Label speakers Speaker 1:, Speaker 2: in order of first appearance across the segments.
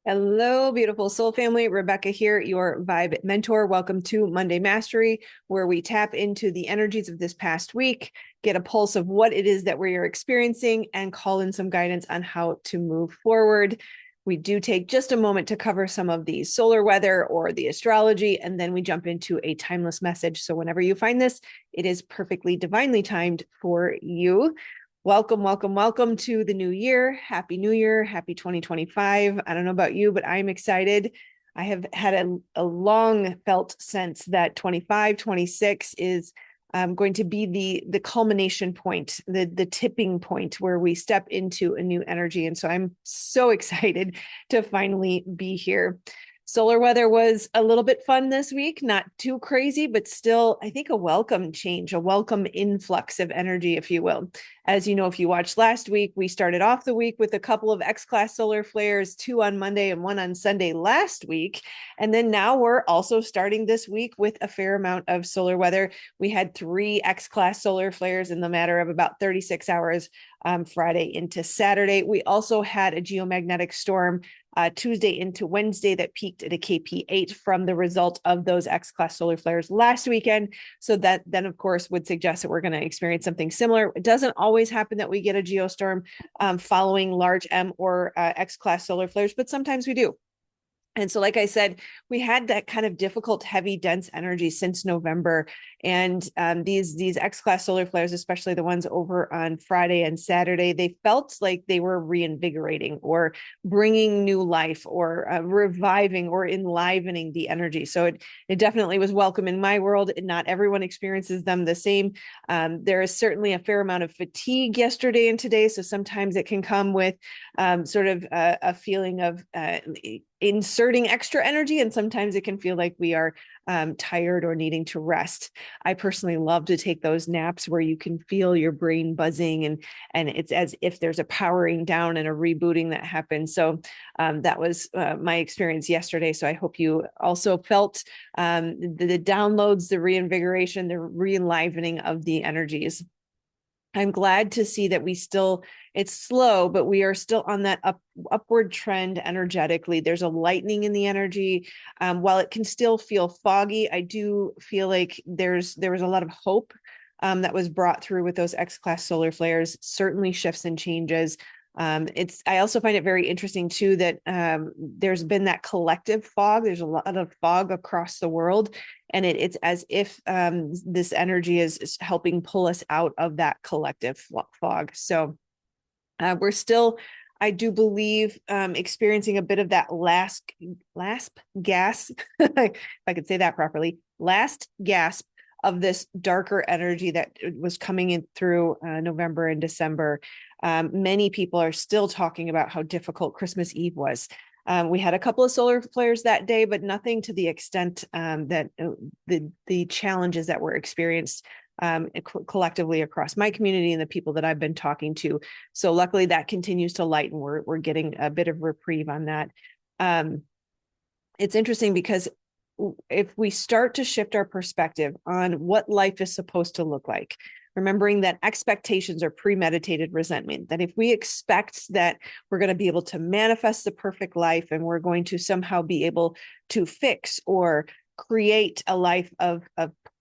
Speaker 1: Hello, beautiful soul family. Rebecca here, your vibe mentor. Welcome to Monday Mastery, where we tap into the energies of this past week, get a pulse of what it is that we are experiencing, and call in some guidance on how to move forward. We do take just a moment to cover some of the solar weather or the astrology, and then we jump into a timeless message. So whenever you find this, it is perfectly divinely timed for you. Welcome, welcome, welcome to the new year. Happy New Year. Happy 2025. I don't know about you, but I'm excited. I have had a long felt sense that 25, 26 is going to be the culmination point, the tipping point where we step into a new energy. And so I'm so excited to finally be here. Solar weather was a little bit fun this week, not too crazy, but still, I think a welcome change, a welcome influx of energy, if you will. As you know, if you watched last week, we started off the week with a couple of X-class solar flares, 2 on Monday and 1 on Sunday last week. And then now we're also starting this week with a fair amount of solar weather. We had 3 X-class solar flares in the matter of about 36 hours, Friday into Saturday. We also had a geomagnetic storm Tuesday into Wednesday that peaked at a KP8 from the result of those X-class solar flares last weekend. So that then, of course, would suggest that we're going to experience something similar. It doesn't always happen that we get a geostorm following large M or X-class solar flares, but sometimes we do. And so, like I said, we had that kind of difficult, heavy, dense energy since November. And these X-class solar flares, especially the ones over on Friday and Saturday, they felt like they were reinvigorating or bringing new life or reviving or enlivening the energy. So it definitely was welcome in my world. Not everyone experiences them the same. There is certainly a fair amount of fatigue yesterday and today. So sometimes it can come with sort of a feeling of inserting extra energy, and sometimes it can feel like we are tired or needing to rest. I personally love to take those naps where you can feel your brain buzzing and it's as if there's a powering down and a rebooting that happens. So that was my experience yesterday. So I hope you also felt the downloads, the reinvigoration, the re-enlivening of the energies. I'm glad to see that it's slow, but we are still on that upward trend energetically. There's a lightening in the energy. While it can still feel foggy, I do feel like there was a lot of hope that was brought through with those X-class solar flares, certainly shifts and changes. I also find it very interesting too that there's been that collective fog. There's a lot of fog across the world, and it's as if this energy is helping pull us out of that collective fog. So we're still, I do believe, experiencing a bit of that last gasp, if I could say that properly, last gasp of this darker energy that was coming in through November and December. Many people are still talking about how difficult Christmas Eve was. We had a couple of solar flares that day, but nothing to the extent that the challenges that were experienced collectively across my community and the people that I've been talking to. So luckily that continues to lighten. We're getting a bit of reprieve on that. It's interesting because if we start to shift our perspective on what life is supposed to look like, remembering that expectations are premeditated resentment, that if we expect that we're going to be able to manifest the perfect life and we're going to somehow be able to fix or create a life of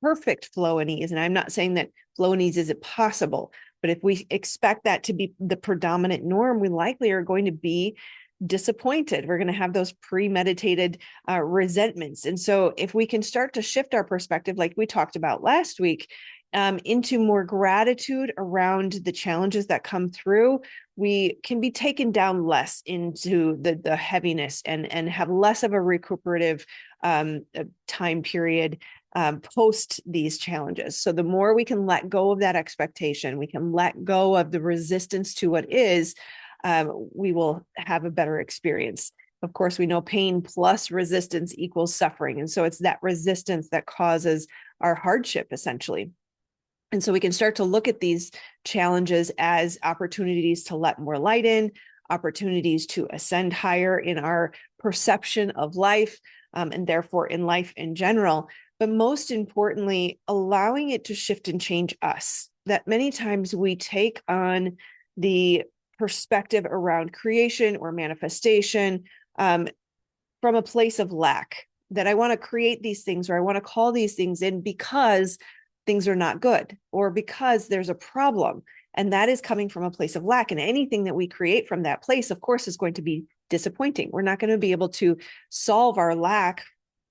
Speaker 1: perfect flow and ease, and I'm not saying that flow and ease isn't possible, but if we expect that to be the predominant norm, we likely are going to be disappointed. We're going to have those premeditated resentments. And so if we can start to shift our perspective, like we talked about last week, into more gratitude around the challenges that come through, we can be taken down less into the heaviness and have less of a recuperative time period post these challenges. So the more we can let go of that expectation, we can let go of the resistance to what is, we will have a better experience. Of course, we know pain plus resistance equals suffering. And so it's that resistance that causes our hardship, essentially. And so we can start to look at these challenges as opportunities to let more light in, opportunities to ascend higher in our perception of life, and therefore in life in general. But most importantly, allowing it to shift and change us. That many times we take on the perspective around creation or manifestation from a place of lack, that I want to create these things, or I want to call these things in because things are not good, or because there's a problem. And that is coming from a place of lack. And anything that we create from that place, of course, is going to be disappointing. We're not going to be able to solve our lack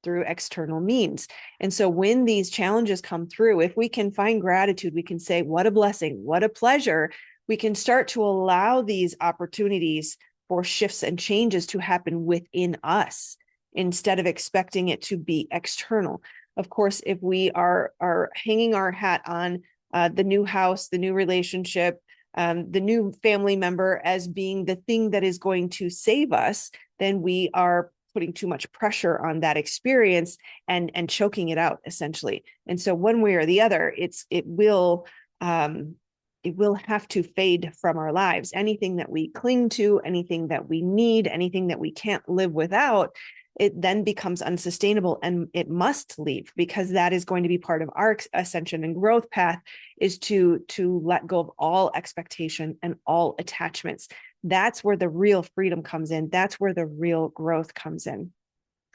Speaker 1: through external means. And so when these challenges come through, if we can find gratitude, we can say, what a blessing, what a pleasure. We can start to allow these opportunities for shifts and changes to happen within us instead of expecting it to be external. Of course, if we are hanging our hat on the new house, the new relationship, the new family member as being the thing that is going to save us, then we are putting too much pressure on that experience and choking it out, essentially. And so one way or the other, it will have to fade from our lives. Anything that we cling to, anything that we need, anything that we can't live without, it then becomes unsustainable and it must leave, because that is going to be part of our ascension and growth path, is to let go of all expectation and all attachments. That's where the real freedom comes in. That's where the real growth comes in.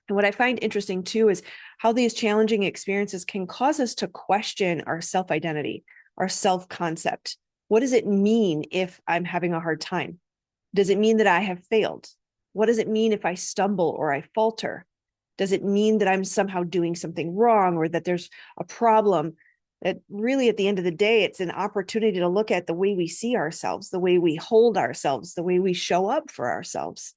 Speaker 1: And what I find interesting too is how these challenging experiences can cause us to question our self-identity, our self-concept. What does it mean if I'm having a hard time? Does it mean that I have failed? What does it mean if I stumble or I falter? Does it mean that I'm somehow doing something wrong, or that there's a problem? That really, at the end of the day, it's an opportunity to look at the way we see ourselves, the way we hold ourselves, the way we show up for ourselves.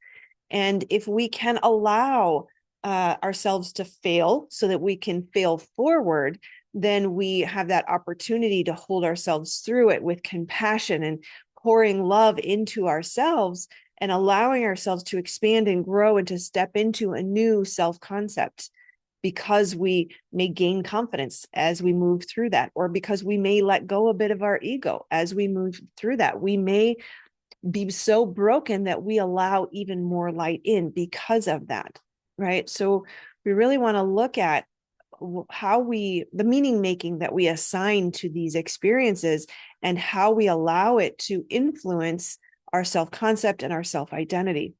Speaker 1: And if we can allow ourselves to fail so that we can fail forward, then we have that opportunity to hold ourselves through it with compassion and pouring love into ourselves and allowing ourselves to expand and grow and to step into a new self-concept, because we may gain confidence as we move through that, or because we may let go a bit of our ego as we move through that. We may be so broken that we allow even more light in because of that, right? So we really want to look at how the meaning making that we assign to these experiences and how we allow it to influence our self-concept and our self-identity.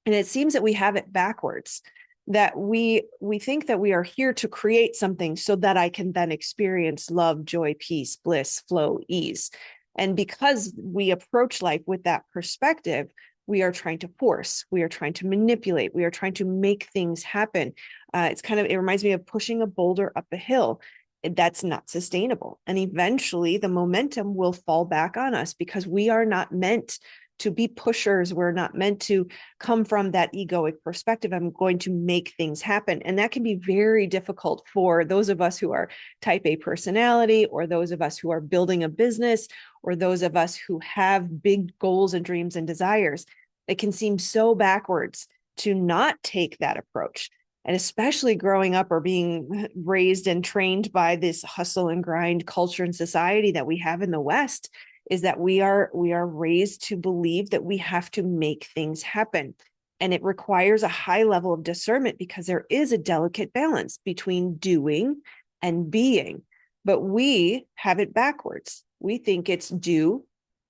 Speaker 1: And it seems that we have it backwards, that we think that we are here to create something so that I can then experience love, joy, peace, bliss, flow, ease. And because we approach life with that perspective, we are trying to force, we are trying to manipulate, we are trying to make things happen. It reminds me of pushing a boulder up a hill. That's not sustainable. And eventually the momentum will fall back on us, because we are not meant to be pushers. We're not meant to come from that egoic perspective. I'm going to make things happen. And that can be very difficult for those of us who are type A personality, or those of us who are building a business, or those of us who have big goals and dreams and desires. It can seem so backwards to not take that approach. And especially growing up or being raised and trained by this hustle and grind culture and society that we have in the West, is that we are raised to believe that we have to make things happen. And it requires a high level of discernment, because there is a delicate balance between doing and being. But we have it backwards. We think it's do,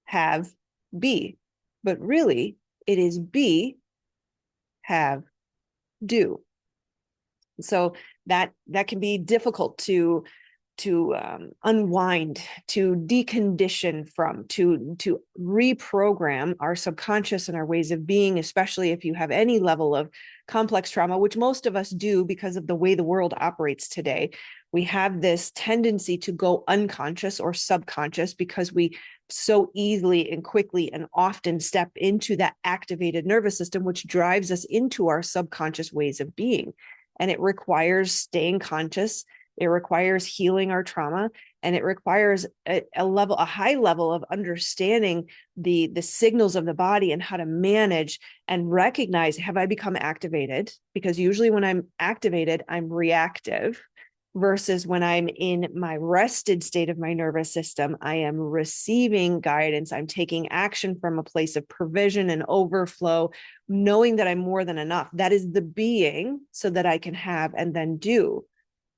Speaker 1: have, be. But really, it is be, have, do. So that can be difficult to unwind, to decondition from, to reprogram our subconscious and our ways of being, especially if you have any level of complex trauma, which most of us do because of the way the world operates today. We have this tendency to go unconscious or subconscious because we so easily and quickly and often step into that activated nervous system, which drives us into our subconscious ways of being. And it requires staying conscious. It requires healing our trauma, and it requires a high level of understanding the signals of the body and how to manage and recognize, have I become activated? Because usually when I'm activated, I'm reactive, versus when I'm in my rested state of my nervous system, I am receiving guidance. I'm taking action from a place of provision and overflow, knowing that I'm more than enough. That is the being, so that I can have and then do.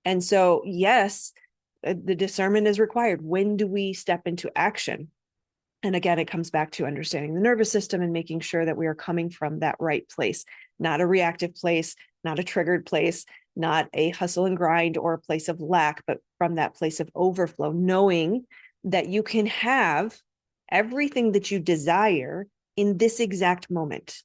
Speaker 1: And so, yes, the discernment is required. When do we step into action? And again, it comes back to understanding the nervous system and making sure that we are coming from that right place. not a reactive place, not a triggered place, not a hustle and grind or a place of lack, but from that place of overflow, knowing that you can have everything that you desire in this exact moment.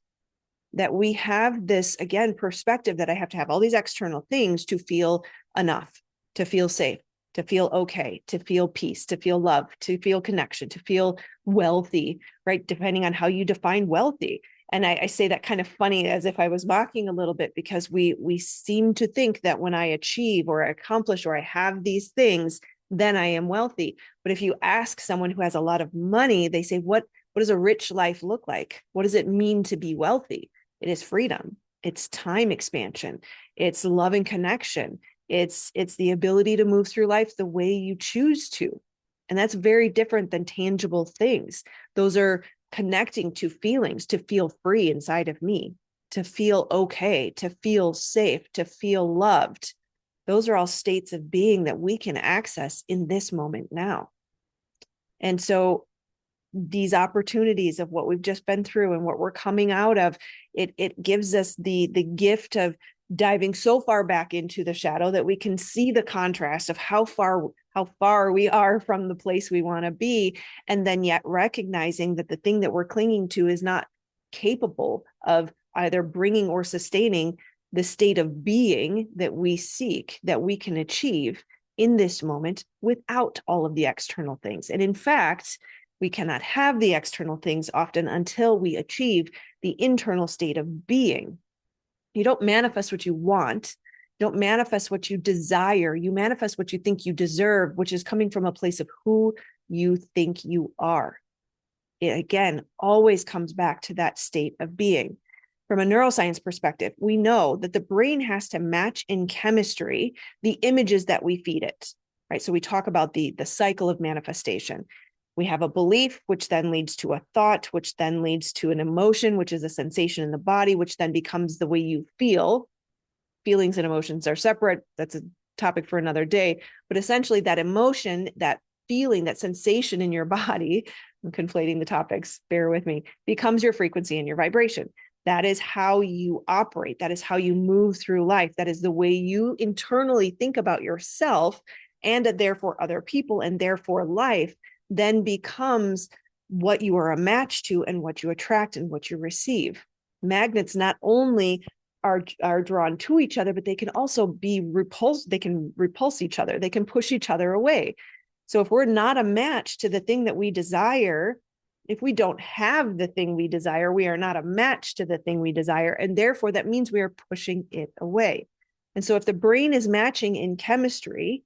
Speaker 1: That we have this, again, perspective that I have to have all these external things to feel enough, to feel safe, to feel okay, to feel peace, to feel love, to feel connection, to feel wealthy, right? Depending on how you define wealthy. And I say that kind of funny as if I was mocking a little bit, because we seem to think that when I achieve or accomplish or I have these things, then I am wealthy. But if you ask someone who has a lot of money, they say, what does a rich life look like? What does it mean to be wealthy? It is freedom. It's time expansion. It's love and connection. It's the ability to move through life the way you choose to. And that's very different than tangible things. Those are connecting to feelings, to feel free inside of me, to feel okay, to feel safe, to feel loved. Those are all states of being that we can access in this moment now. And so these opportunities of what we've just been through and what we're coming out of, it gives us the gift of diving so far back into the shadow that we can see the contrast of how far we are from the place we want to be, and then yet recognizing that the thing that we're clinging to is not capable of either bringing or sustaining the state of being that we seek, that we can achieve in this moment without all of the external things. And in fact, we cannot have the external things often until we achieve the internal state of being. You don't manifest what you want. You don't manifest what you desire. You manifest what you think you deserve, which is coming from a place of who you think you are. It, again, always comes back to that state of being. From a neuroscience perspective, we know that the brain has to match in chemistry the images that we feed it, right? So we talk about the cycle of manifestation. We have a belief, which then leads to a thought, which then leads to an emotion, which is a sensation in the body, which then becomes the way you feel. Feelings and emotions are separate. That's a topic for another day. But essentially that emotion, that feeling, that sensation in your body, I'm conflating the topics, bear with me, becomes your frequency and your vibration. That is how you operate. That is how you move through life. That is the way you internally think about yourself and therefore other people and therefore life then becomes what you are a match to and what you attract and what you receive. Magnets not only are drawn to each other, but they can also be repulsed. They can repulse each other. They can push each other away. So if we're not a match to the thing that we desire, if we don't have the thing we desire, we are not a match to the thing we desire. And therefore, that means we are pushing it away. And so if the brain is matching in chemistry,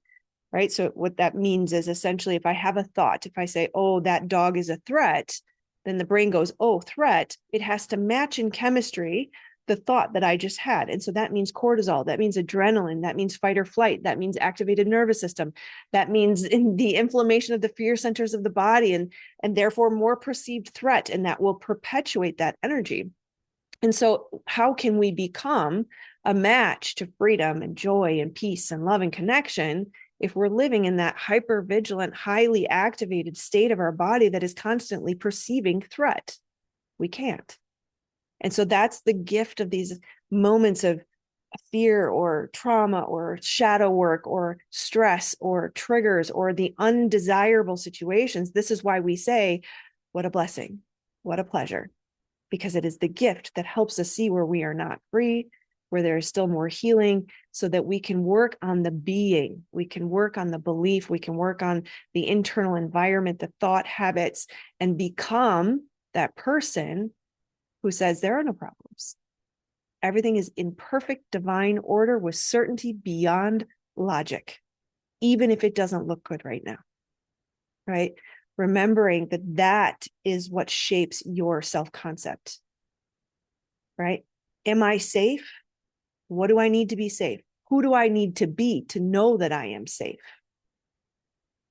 Speaker 1: right? So what that means is essentially if I have a thought, if I say, oh, that dog is a threat, then the brain goes, oh, threat. It has to match in chemistry the thought that I just had. And so that means cortisol, that means adrenaline, that means fight or flight, that means activated nervous system, that means in the inflammation of the fear centers of the body and therefore more perceived threat, and that will perpetuate that energy. And so how can we become a match to freedom and joy and peace and love and connection if we're living in that hyper-vigilant, highly activated state of our body that is constantly perceiving threat? We can't. And so that's the gift of these moments of fear or trauma or shadow work or stress or triggers or the undesirable situations. This is why we say, what a blessing, what a pleasure, because it is the gift that helps us see where we are not free, where there is still more healing, so that we can work on the being, we can work on the belief, we can work on the internal environment, the thought habits, and become that person who says there are no problems. Everything is in perfect divine order with certainty beyond logic, even if it doesn't look good right now, right? Remembering that that is what shapes your self-concept, right? Am I safe? What do I need to be safe? Who do I need to be to know that I am safe?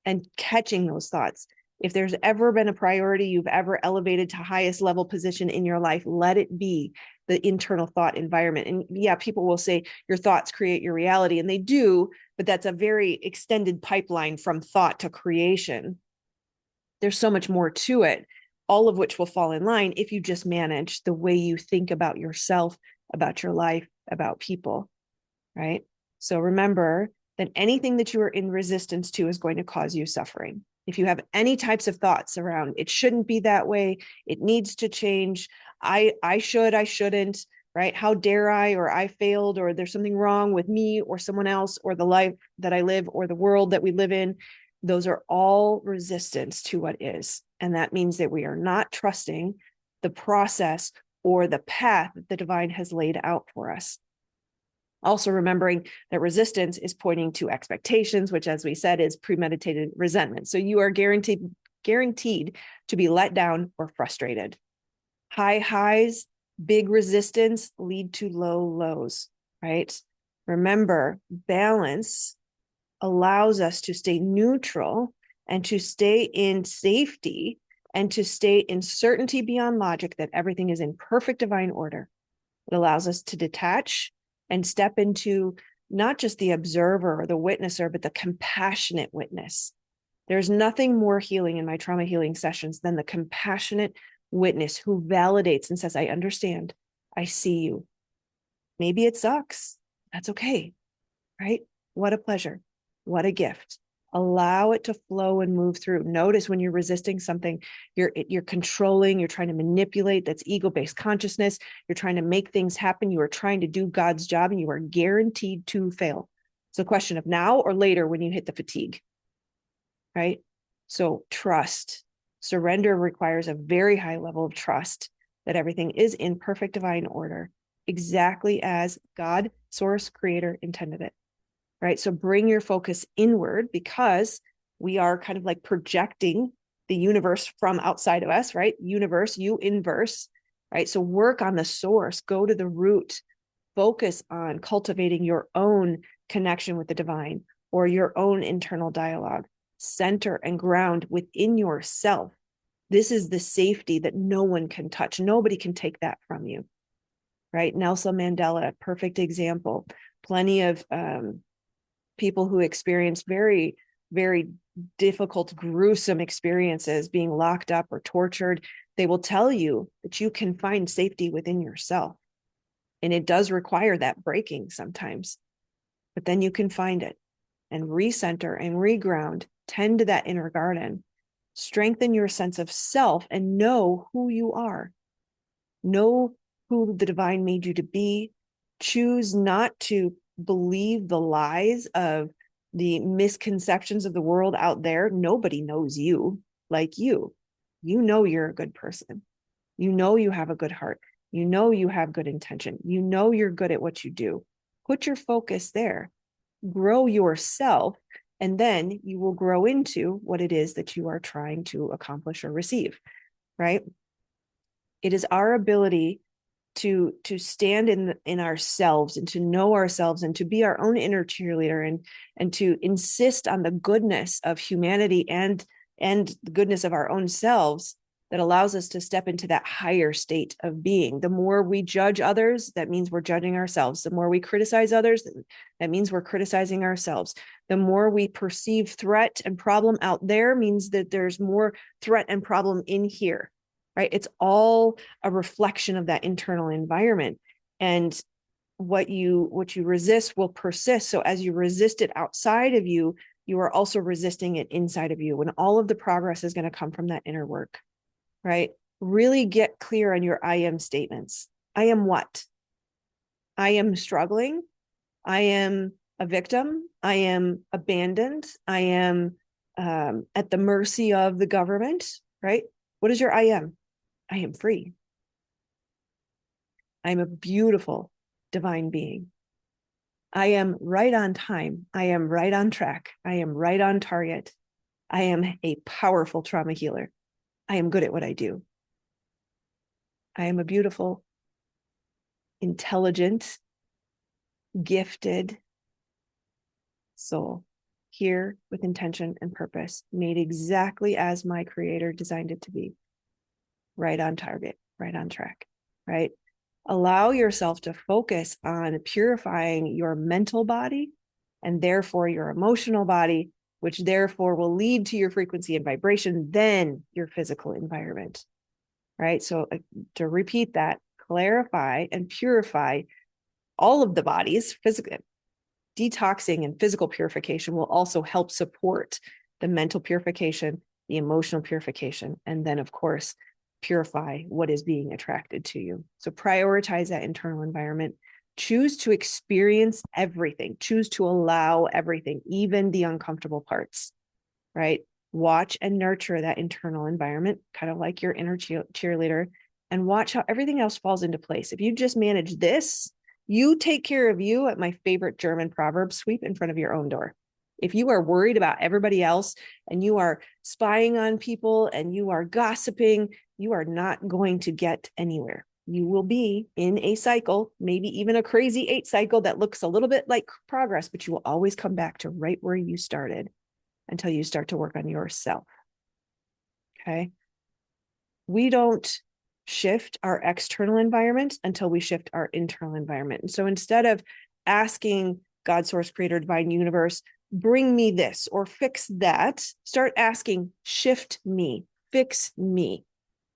Speaker 1: And catching those thoughts. If there's ever been a priority you've ever elevated to highest level position in your life, let it be the internal thought environment. And yeah, people will say your thoughts create your reality, and they do, but that's a very extended pipeline from thought to creation. There's so much more to it. all of which will fall in line if you just manage the way you think about yourself, about your life, about people, right? So remember that anything that you are in resistance to is going to cause you suffering. If you have any types of thoughts around, it shouldn't be that way, it needs to change, I shouldn't, right? How dare I, or I failed, or there's something wrong with me or someone else, or the life that I live, or the world that we live in, those are all resistance to what is. And that means that we are not trusting the process or the path that the divine has laid out for us. Also remembering that resistance is pointing to expectations, which, as we said, is premeditated resentment. So you are guaranteed to be let down or frustrated. High highs, big resistance lead to low lows, right? Remember, balance allows us to stay neutral and to stay in safety and to stay in certainty beyond logic that everything is in perfect divine order. It allows us to detach and step into not just the observer or the witnesser, but the compassionate witness. There's nothing more healing in my trauma healing sessions than the compassionate witness who validates and says, I understand, I see you. Maybe it sucks. That's okay, right? What a pleasure. What a gift. Allow it to flow and move through. Notice when you're resisting something, you're controlling, you're trying to manipulate. That's ego-based consciousness. You're trying to make things happen. You are trying to do God's job, and you are guaranteed to fail. It's a question of now or later when you hit the fatigue, right? So trust. Surrender requires a very high level of trust that everything is in perfect divine order, exactly as God, source, creator intended it. Right? So bring your focus inward, because we are kind of like projecting the universe from outside of us, right? Universe, you inverse, right? So work on the source, go to the root, focus on cultivating your own connection with the divine or your own internal dialogue, center and ground within yourself. This is the safety that no one can touch. Nobody can take that from you, right? Nelson Mandela, perfect example. Plenty of, people who experience very, very difficult, gruesome experiences, being locked up or tortured, they will tell you that you can find safety within yourself. And it does require that breaking sometimes, but then you can find it and recenter and reground, tend to that inner garden, strengthen your sense of self, and know who you are. Know who the divine made you to be. Choose not to believe the lies of the misconceptions of the world out there. Nobody knows you like you. You know you're a good person. You know you have a good heart. You know you have good intention. You know you're good at what you do. Put your focus there. Grow yourself, and then you will grow into what it is that you are trying to accomplish or receive, right? It is our ability to stand in ourselves and to know ourselves and to be our own inner cheerleader and to insist on the goodness of humanity and the goodness of our own selves that allows us to step into that higher state of being. The more we judge others, that means we're judging ourselves. The more we criticize others, that means we're criticizing ourselves. The more we perceive threat and problem out there means that there's more threat and problem in here. Right? It's all a reflection of that internal environment. And what you resist will persist. So as you resist it outside of you, you are also resisting it inside of you. And all of the progress is going to come from that inner work, right? Really get clear on your I am statements. I am what? I am struggling. I am a victim. I am abandoned. I am at the mercy of the government, right? What is your I am? I am free. I'm a beautiful divine being. I am right on time. I am right on track. I am right on target. I am a powerful trauma healer. I am good at what I do. I am a beautiful, intelligent, gifted soul, here with intention and purpose, made exactly as my creator designed it to be. Right on target, right on track, right? Allow yourself to focus on purifying your mental body and therefore your emotional body, which therefore will lead to your frequency and vibration, then your physical environment. right? So to repeat that, clarify and purify all of the bodies physically. Detoxing and physical purification will also help support the mental purification, the emotional purification, and then, of course, purify what is being attracted to you. So prioritize that internal environment. Choose to experience everything. Choose to allow everything, even the uncomfortable parts, right? Watch and nurture that internal environment, kind of like your inner cheerleader, and watch how everything else falls into place. If you just manage this, you take care of you, at my favorite German proverb, sweep in front of your own door. If you are worried about everybody else and you are spying on people and you are gossiping, you are not going to get anywhere. You will be in a cycle, maybe even a crazy 8 cycle that looks a little bit like progress, but you will always come back to right where you started until you start to work on yourself. Okay. We don't shift our external environment until we shift our internal environment. And so instead of asking God, source, creator, divine universe, bring me this or fix that, start asking, shift me, fix me,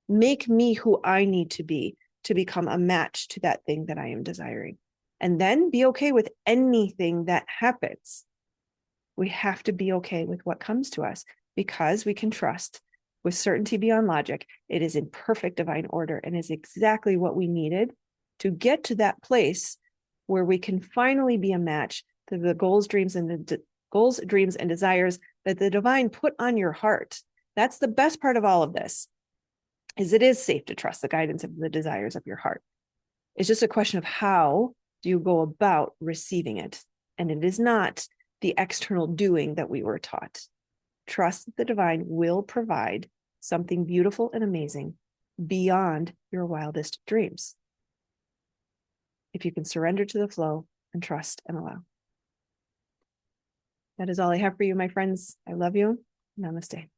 Speaker 1: make me who I need to be to become a match to that thing that I am desiring. And then be okay with anything that happens. We have to be okay with what comes to us because we can trust with certainty beyond logic. It is in perfect divine order and is exactly what we needed to get to that place where we can finally be a match to the goals, dreams, and desires that the divine put on your heart. That's the best part of all of this, is it is safe to trust the guidance of the desires of your heart. It's just a question of how do you go about receiving it. And it is not the external doing that we were taught. Trust that the divine will provide something beautiful and amazing beyond your wildest dreams. If you can surrender to the flow and trust and allow. That is all I have for you, my friends. I love you. Namaste.